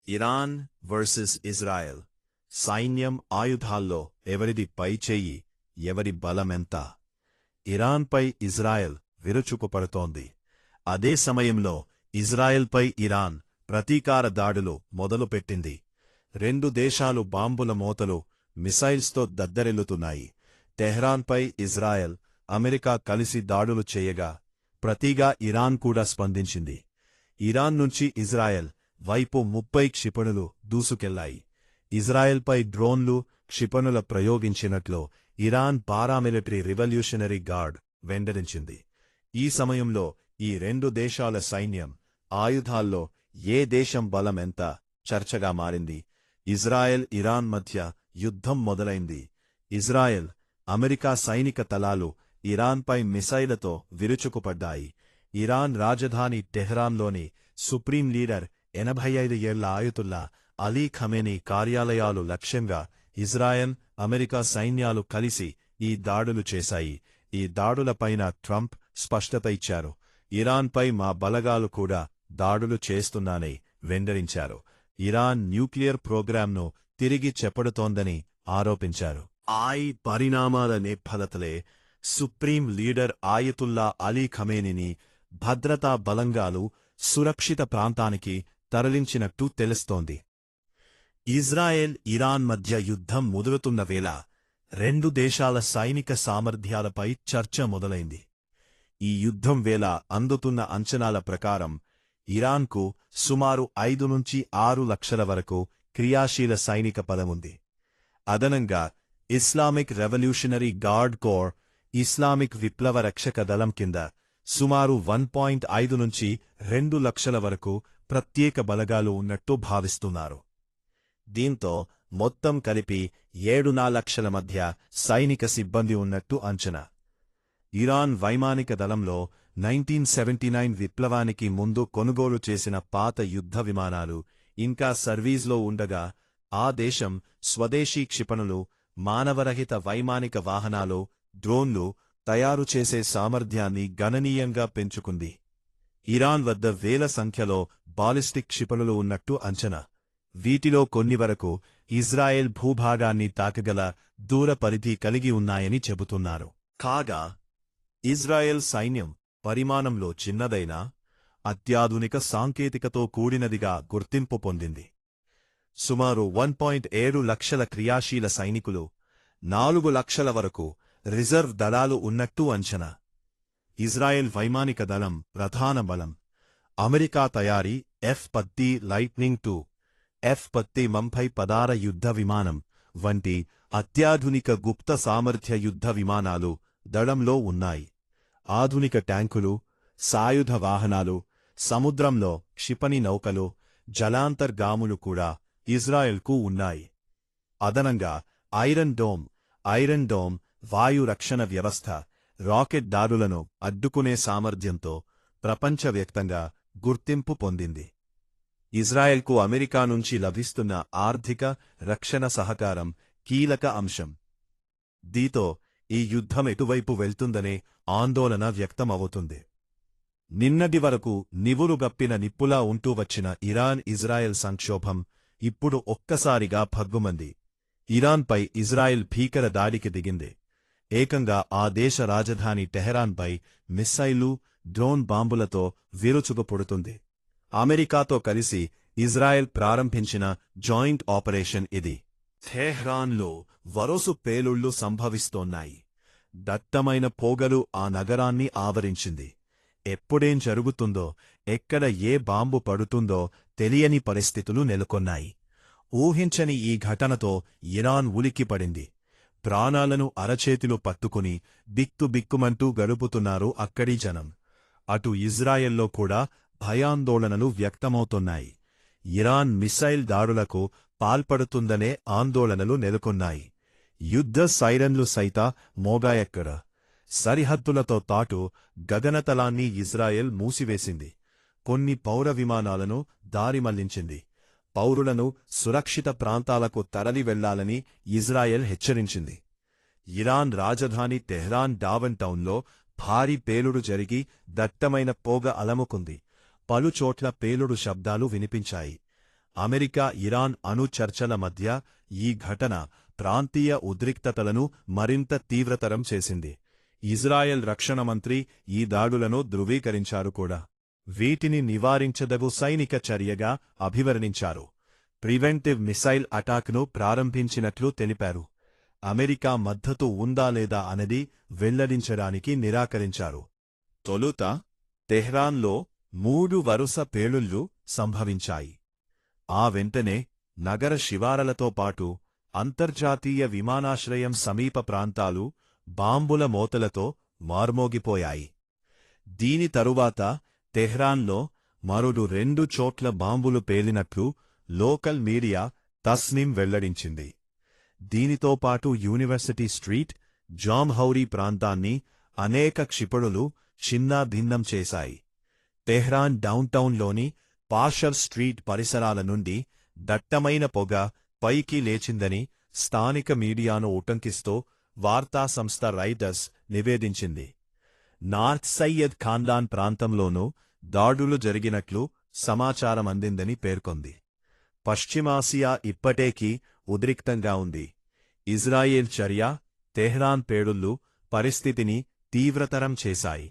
Iran versus Israel. సైన్యం ఆయుధాల్లో ఎవరిది పైచేయి, ఎవరి బలమెంత? ఇరాన్పై ఇజ్రాయెల్ విరుచుకుపడుతోంది. అదే సమయంలో ఇజ్రాయెల్పై ఇరాన్ ప్రతీకార దాడులు మొదలుపెట్టింది. రెండు దేశాలు బాంబుల మోతలు, మిసైల్స్తో దద్దరిల్లుతున్నాయి. టెహ్రాన్పై ఇజ్రాయెల్, అమెరికా కలిసి దాడులు చేయగా ప్రతిగా ఇరాన్ కూడా స్పందించింది. ఇరాన్ నుంచి ఇజ్రాయెల్ వైపు 30 క్షిపణులు దూసుకెళ్లాయి. ఇజ్రాయెల్పై డ్రోన్లు, క్షిపణుల ప్రయోగించినట్లు ఇరాన్ పారామిలిటరీ రివల్యూషనరీ గార్డ్ వెల్లడించింది. ఈ సమయంలో ఈ రెండు దేశాల సైన్యం ఆయుధాల్లో ఏ దేశం బలమెంత చర్చగా మారింది. ఇజ్రాయెల్ ఇరాన్ మధ్య యుద్ధం మొదలైంది. ఇజ్రాయెల్, అమెరికా సైనిక తలాలు ఇరాన్పై మిసైళ్లతో విరుచుకుపడ్డాయి. ఇరాన్ రాజధాని టెహ్రాన్లోని సుప్రీం లీడర్ 85 ఏళ్ల ఆయతుల్లా అలీ ఖమేనీ కార్యాలయాలు లక్ష్యంగా ఇజ్రాయెల్, అమెరికా సైన్యాలు కలిసి ఈ దాడులు చేశాయి. ఈ దాడులపైన ట్రంప్ స్పష్టత ఇచ్చారు. ఇరాన్పై మా బలగాలు కూడా దాడులు చేస్తున్నానని వెల్లడించారు. ఇరాన్ న్యూక్లియర్ ప్రోగ్రాంను తిరిగి చేపడుతోందని ఆరోపించారు. ఈ పరిణామాల నేపథ్యంలో సుప్రీం లీడర్ ఆయతుల్లా అలీ ఖమేనీని భద్రతా బలగాలు సురక్షిత ప్రాంతానికి తరలించినట్టు తెలుస్తోంది. ఇజ్రాయెల్, ఇరాన్ మధ్య యుద్ధం మొదలుతున్న వేళ రెండు దేశాల సైనిక సామర్థ్యాలపై చర్చ మొదలైంది. ఈ యుద్ధం వేళ అందుతున్న అంచనాల ప్రకారం ఇరాన్కు సుమారు 5 నుంచి 6 లక్షల వరకు క్రియాశీల సైనిక బలముంది. అదనంగా Islamic revolutionary guard corps, Islamic విప్లవ రక్షక దళం కింద సుమారు 1.5 నుంచి 2 లక్షల వరకు ప్రత్యేక బలగాలు ఉన్నట్టు భావిస్తున్నారు. దీంతో మొత్తం కలిపి 7 లక్షల మధ్య సైనిక సిబ్బంది ఉన్నట్టు అంచనా. ఇరాన్ వైమానిక దళంలో 1979 విప్లవానికి ముందు కొనుగోలు చేసిన పాత యుద్ధ విమానాలు ఇంకా సర్వీస్లో ఉండగా ఆ దేశం స్వదేశీ క్షిపణులు, మానవరహిత వైమానిక వాహనాలు, డ్రోన్లు తయారు చేసే సామర్థ్యాన్ని గణనీయంగా పెంచుకుంది. ఇరాన్ వద్ద వేల సంఖ్యలో బాలిస్టిక్ క్షిపణులు ఉన్నట్టు అంచనా. వీటిలో కొన్ని వరకు ఇజ్రాయెల్ భూభాగాన్ని తాకగల దూర పరిధి కలిగి ఉన్నాయని చెబుతున్నారు. కాగా ఇజ్రాయెల్ సైన్యం పరిమాణంలో చిన్నదైనా అత్యాధునిక సాంకేతికతో కూడినదిగా గుర్తింపు పొందింది. సుమారు 1.7 లక్షల క్రియాశీల సైనికులు, 4 లక్షల వరకు రిజర్వ్ దళాలు ఉన్నట్టు అంచనా. ఇజ్రాయెల్ వైమానిక దళం ప్రధాన బలం అమెరికా తయారీ F-10 లైట్నింగ్ II, F-10 మంఫై పదార యుద్ధ విమానం వంటి అత్యాధునిక గుప్త సామర్థ్య యుద్ధ విమానాలు దళంలో ఉన్నాయి. ఆధునిక ట్యాంకులు, సాయుధ వాహనాలు, సముద్రంలో క్షిపణి నౌకలు, జలాంతర్గాములు కూడా ఇజ్రాయెల్కు ఉన్నాయి. అదనంగా ఐరన్ డోమ్ వాయు రక్షణ వ్యవస్థ, రాకెట్ దాడులను అడ్డుకునే సామర్థ్యంతో ప్రపంచవ్యాప్తంగా గుర్తింపు పొందింది. ఇజ్రాయెల్కు అమెరికా నుంచి లభిస్తున్న ఆర్థిక, రక్షణ సహకారం కీలక అంశం. దీంతో ఈ యుద్ధం ఎటువైపు వెళ్తుందనే ఆందోళన వ్యక్తమవుతుంది. నిన్నటి వరకు నివురుగప్పిన నిప్పులా ఉంటూ వచ్చిన ఇరాన్ ఇజ్రాయెల్ సంక్షోభం ఇప్పుడు ఒక్కసారిగా భగ్గుమంది. ఇరాన్పై ఇజ్రాయెల్ భీకర దాడికి దిగింది. ఏకంగా ఆ దేశ రాజధాని టెహరాన్పై మిస్సైళ్లు, డ్రోన్ బాంబులతో విరుచుకుపుడుతుంది. అమెరికాతో కలిసి ఇజ్రాయెల్ ప్రారంభించిన జాయింట్ ఆపరేషన్ ఇది. టెహ్రాన్లో వరుస పేలుళ్లు సంభవిస్తోన్నాయి. దట్టమైన పొగలు ఆ నగరాన్ని ఆవరించింది. ఎప్పుడేం జరుగుతుందో, ఎక్కడ ఏ బాంబు పడుతుందో తెలియని పరిస్థితులు నెలకొన్నాయి. ఊహించని ఈ ఘటనతో ఇరాన్ ఉలిక్కిపడింది. ప్రాణాలను అరచేతిలో పట్టుకుని బిక్కుబిక్కుమంటూ గడుపుతున్నారు అక్కడి జనం. అటు ఇజ్రాయెల్లో కూడా భయాందోళనలు వ్యక్తమవుతున్నాయి. ఇరాన్ మిసైల్ దాడులకు పాల్పడుతుందనే ఆందోళనలు నెలకొన్నాయి. యుద్ధ సైరన్లు సైత మోగాయక్కడ. సరిహద్దులతో తాటు గగనతలాన్ని ఇజ్రాయెల్ మూసివేసింది. కొన్ని పౌర విమానాలను దారిమళ్లించింది. పౌరులను సురక్షిత ప్రాంతాలకు తరలి వెళ్లాలని ఇజ్రాయెల్ హెచ్చరించింది. ఇరాన్ రాజధాని టెహ్రాన్ డావన్ టౌన్లో భారీ పేలుడు జరిగి దట్టమైన పొగ అలముకుంది. పలుచోట్ల పేలుడు శబ్దాలు వినిపించాయి. అమెరికా ఇరాన్ అణు చర్చల మధ్య ఈ ఘటన ప్రాంతీయ ఉద్రిక్తతలను మరింత తీవ్రతరం చేసింది. ఇజ్రాయెల్ రక్షణ మంత్రి ఈ దాడులను ధృవీకరించారు కూడా. వీటిని నివారించదగు సైనిక చర్యగా అభివర్ణించారు. ప్రివెంటివ్ మిసైల్ అటాక్ను ప్రారంభించినట్లు తెలిపారు. అమెరికా మద్దతు ఉందా లేదా అనేది వెల్లడించడానికి నిరాకరించారు. తొలుత తెహ్రాన్లో 3 వరుస పేలుళ్లు సంభవించాయి. ఆ వెంటనే నగర శివారలతో పాటు అంతర్జాతీయ విమానాశ్రయం సమీప ప్రాంతాలు బాంబుల మోతలతో మార్మోగిపోయాయి. దీని తరువాత తెహ్రాన్లో మరో 2 చోట్ల బాంబులు పేలినట్లు లోకల్ మీడియా తస్నిం వెల్లడించింది. దీనితో పాటు యూనివర్సిటీ స్ట్రీట్, జామ్హౌరీ ప్రాంతాన్ని అనేక క్షిపణులు చిన్నాభిన్నం చేశాయి. తెహ్రాన్ డౌన్టౌన్లోని పాషర్ స్ట్రీట్ పరిసరాల నుండి దట్టమైన పొగ పైకి లేచిందని స్థానిక మీడియాను ఉటంకిస్తూ వార్తా సంస్థ రాయిటర్స్ నివేదించింది. నార్త్ సయ్యద్ ఖాన్దాన్ ప్రాంతంలోనూ దాడులు జరిగినట్లు సమాచారం అందిందని పేర్కొంది. పశ్చిమాసియా ఇప్పటికీ ఉద్రిక్తంగా ఉంది. ఇజ్రాయెల్ చర్య, తెహ్రాన్ పేలుళ్లు పరిస్థితిని తీవ్రతరం చేశాయి.